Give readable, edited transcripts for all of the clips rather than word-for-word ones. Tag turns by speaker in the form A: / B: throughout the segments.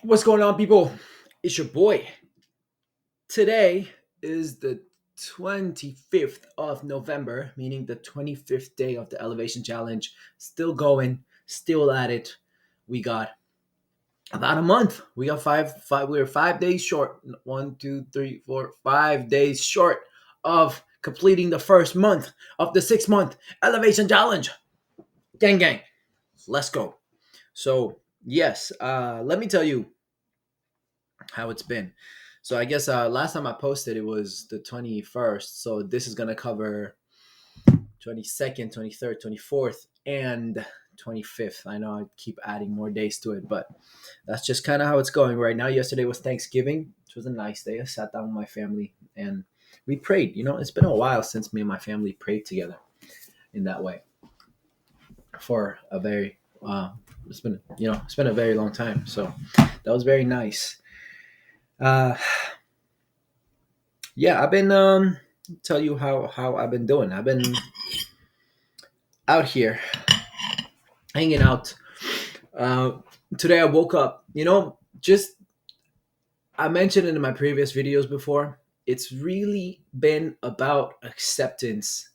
A: What's going on, people? It's your boy. Today is the 25th of November, meaning the 25th day of the Elevation Challenge. Still going, still at it. We got about a month. We got we're 5 days short. 5 days short of completing the first month of the 6 month Elevation Challenge. Gang, gang. Let's go. So, yes, let me tell you how it's been. So I guess last time I posted it was the 21st. So this is gonna cover 22nd, 23rd, 24th, and 25th. I know I keep adding more days to it, but that's just kind of how it's going right now. Yesterday was Thanksgiving, which was a nice day. I sat down with my family and we prayed. It's been a while since me and my family prayed together in that way for a very it's been a very long time. So that was very nice. Uh, yeah, I've been tell you how I've been doing. I've been out here hanging out. Uh, Today I woke up. Just I mentioned it in my previous videos before. It's really been about acceptance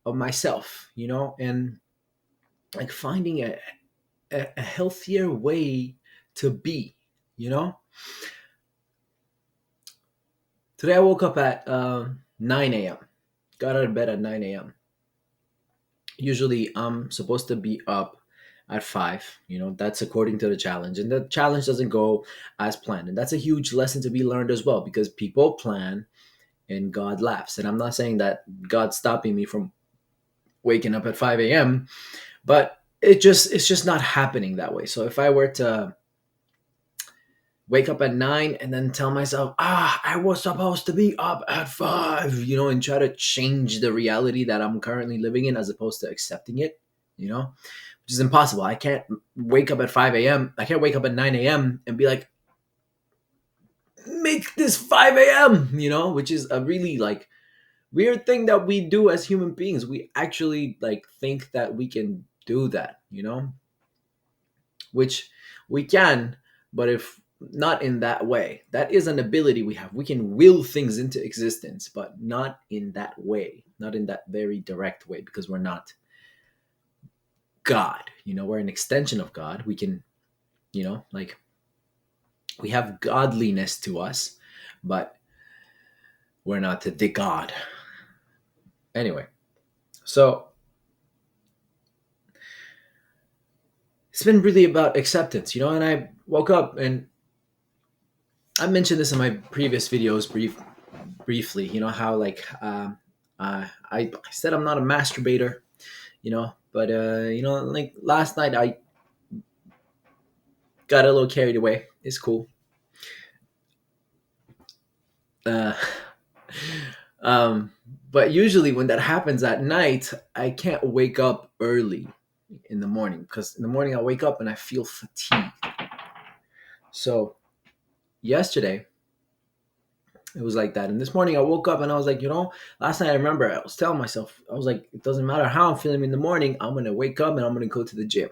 A: of myself. And like finding a healthier way to be. You know. Today I woke up at 9 a.m. Got out of bed at 9 a.m. Usually I'm supposed to be up at 5. That's according to the challenge, and the challenge doesn't go as planned, and that's a huge lesson to be learned as well, because people plan and God laughs. And I'm not saying that God's stopping me from waking up at 5 a.m., but it's just not happening that way. So if I were to wake up at 9 and then tell myself, I was supposed to be up at 5, and try to change the reality that I'm currently living in as opposed to accepting it, which is impossible. I can't wake up at 5 a.m. I can't wake up at 9 a.m. and be like, make this 5 a.m., which is a really like weird thing that we do as human beings. We actually like think that we can do that, which we can, but if not in that way. That is an ability we have. We can will things into existence, but not in that way, not in that very direct way, because we're not God. We're an extension of God. We can, like we have godliness to us, but we're not the God. Anyway, so it's been really about acceptance, and I woke up and I mentioned this in my previous videos briefly, how like I said I'm not a masturbator, but like last night I got a little carried away. It's cool. Uh, um, but usually when that happens at night, I can't wake up early in the morning, because in the morning I wake up and I feel fatigued. So yesterday it was like that, and this morning I woke up and I was like, last night I remember I was telling myself, I was like, it doesn't matter how I'm feeling in the morning, I'm gonna wake up and I'm gonna go to the gym.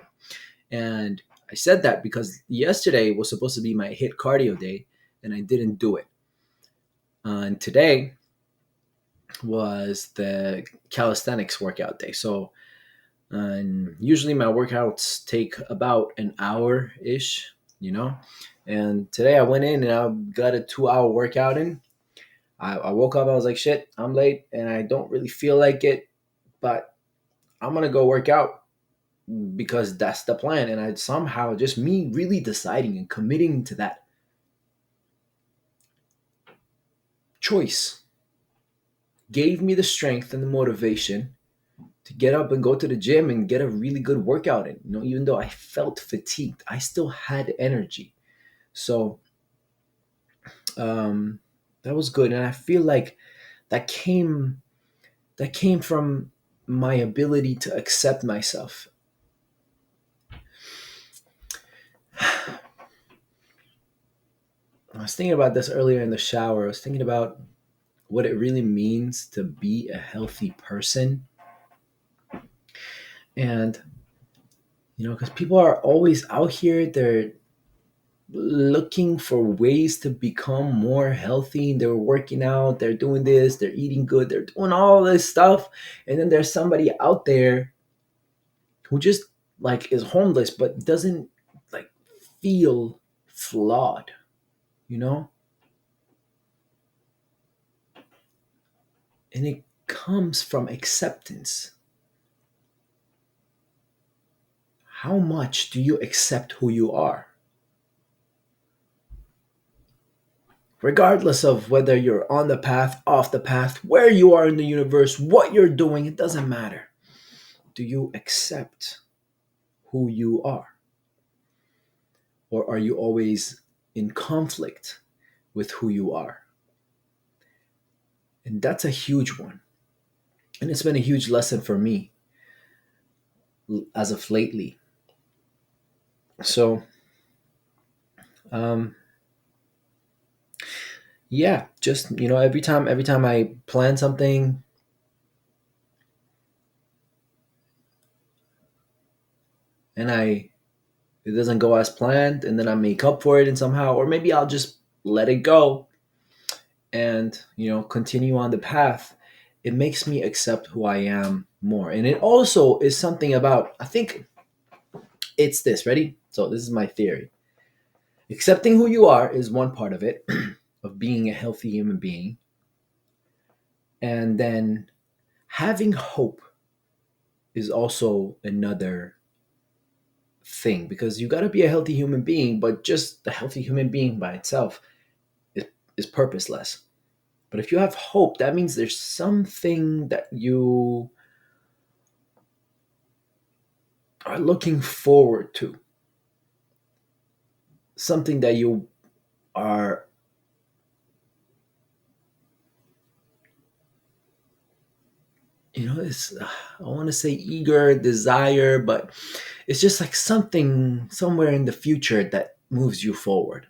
A: And I said that because yesterday was supposed to be my hit cardio day, and I didn't do it. And today was the calisthenics workout day. So usually my workouts take about an hour ish, And today I went in and I got a 2 hour workout in. I woke up, I was like, shit, I'm late and I don't really feel like it, but I'm going to go work out because that's the plan. And I somehow, just me really deciding and committing to that choice, gave me the strength and the motivation to get up and go to the gym and get a really good workout in. Even though I felt fatigued, I still had energy. So um, that was good, and I feel like that came from my ability to accept myself. I was thinking about this earlier in the shower. I was thinking about what it really means to be a healthy person. And because people are always out here, looking for ways to become more healthy. They're working out, they're doing this, they're eating good, they're doing all this stuff. And then there's somebody out there who just like is homeless but doesn't like feel flawed, you know? And it comes from acceptance. How much do you accept who you are? Regardless of whether you're on the path, off the path, where you are in the universe, what you're doing, it doesn't matter. Do you accept who you are? Or are you always in conflict with who you are? And that's a huge one. And it's been a huge lesson for me as of lately. So, um, yeah, just every time I plan something, and I it doesn't go as planned, and then I make up for it and somehow, or maybe I'll just let it go and continue on the path. It makes me accept who I am more, and it also is something about, I think it's this. Ready? So this is my theory. Accepting who you are is one part of it, of being a healthy human being, and then having hope is also another thing, because you got to be a healthy human being, but just the healthy human being by itself is, is purposeless. But if you have hope, that means there's something that you are looking forward to, something that you are, it's, I want to say eager, desire, but it's just like something somewhere in the future that moves you forward,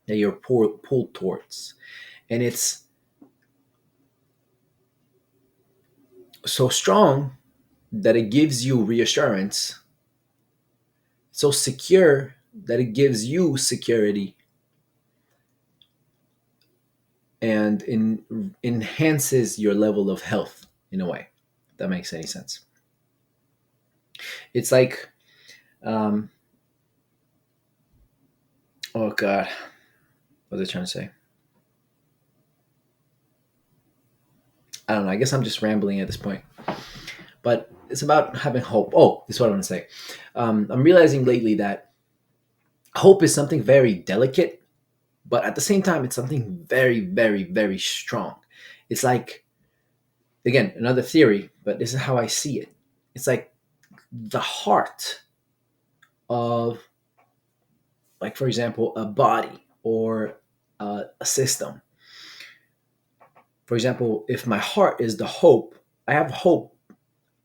A: that you're pulled towards. And it's so strong that it gives you reassurance, so secure that it gives you security, and enhances your level of health in a way. If that makes any sense. It's like, um, oh God, what was I trying to say? I don't know. I guess I'm just rambling at this point. But it's about having hope. Oh, this is what I want to say. I'm realizing lately that hope is something very delicate, but at the same time, it's something very, very, very strong. It's like, again, another theory, but this is how I see it. It's like the heart of, like, for example, a body or a system. For example, if my heart is the hope, I have hope.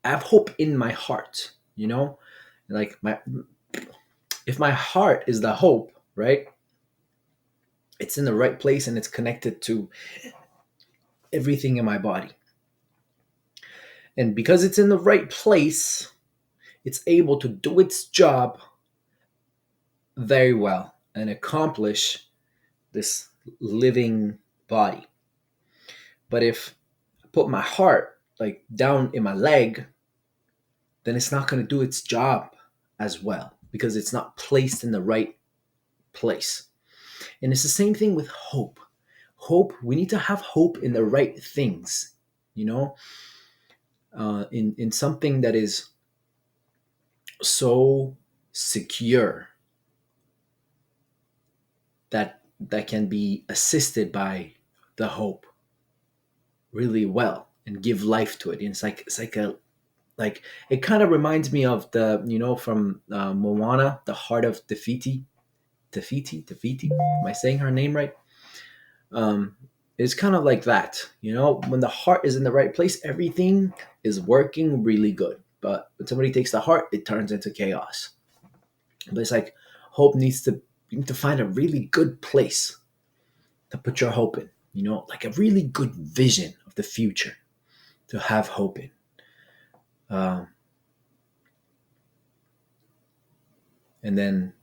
A: I have hope in my heart. Like my if my heart is the hope, right? It's in the right place and it's connected to everything in my body. And because it's in the right place, it's able to do its job very well and accomplish this living body. But if I put my heart like down in my leg, then it's not going to do its job as well because it's not placed in the right place. And it's the same thing with hope. Hope, we need to have hope in the right things, you know, in something that is so secure that can be assisted by the hope really well and give life to it. And it's like a like it kind of reminds me of the from Moana, the heart of Tafiti. Am I saying her name right? um it's kind of like that. When the heart is in the right place, everything is working really good. But when somebody takes the heart, it turns into chaos. But it's like hope needs to you need to find a really good place to put your hope in. Like a really good vision of the future to have hope in. um, and then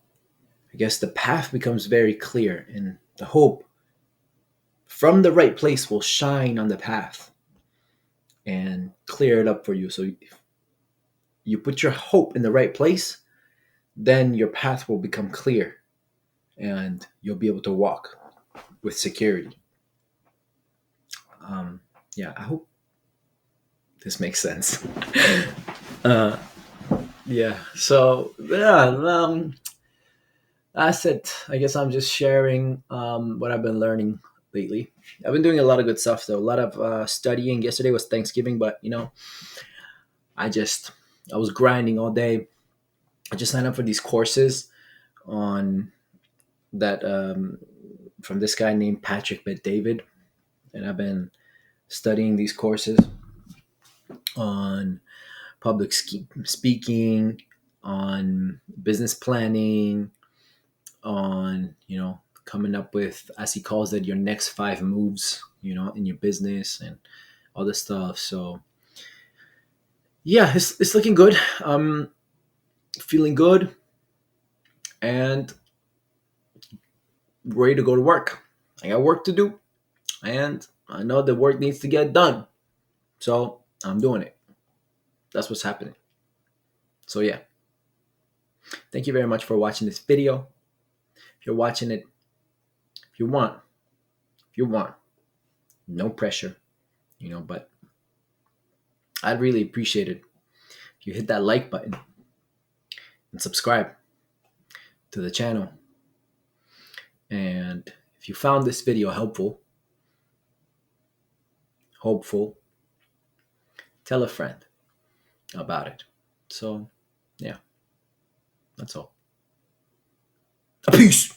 A: I guess the path becomes very clear, and the hope from the right place will shine on the path and clear it up for you. So if you put your hope in the right place, then your path will become clear and you'll be able to walk with security. Yeah, I hope this makes sense. uh, yeah, so yeah, that's it. I guess I'm just sharing what I've been learning lately. I've been doing a lot of good stuff though. A lot of studying. Yesterday was Thanksgiving, but I just I was grinding all day. I just signed up for these courses on that from this guy named Patrick Bet David, and I've been studying these courses on public speaking, on business planning, on coming up with, as he calls it, your next 5 moves, in your business and all this stuff. So yeah, it's looking good. Feeling good and ready to go to work. I got work to do, and I know the work needs to get done. So I'm doing it. That's what's happening. So yeah, thank you very much for watching this video. If you're watching it, if you want, no pressure, but I'd really appreciate it if you hit that like button and subscribe to the channel. And if you found this video hopeful, tell a friend about it. So yeah, that's all. Peace.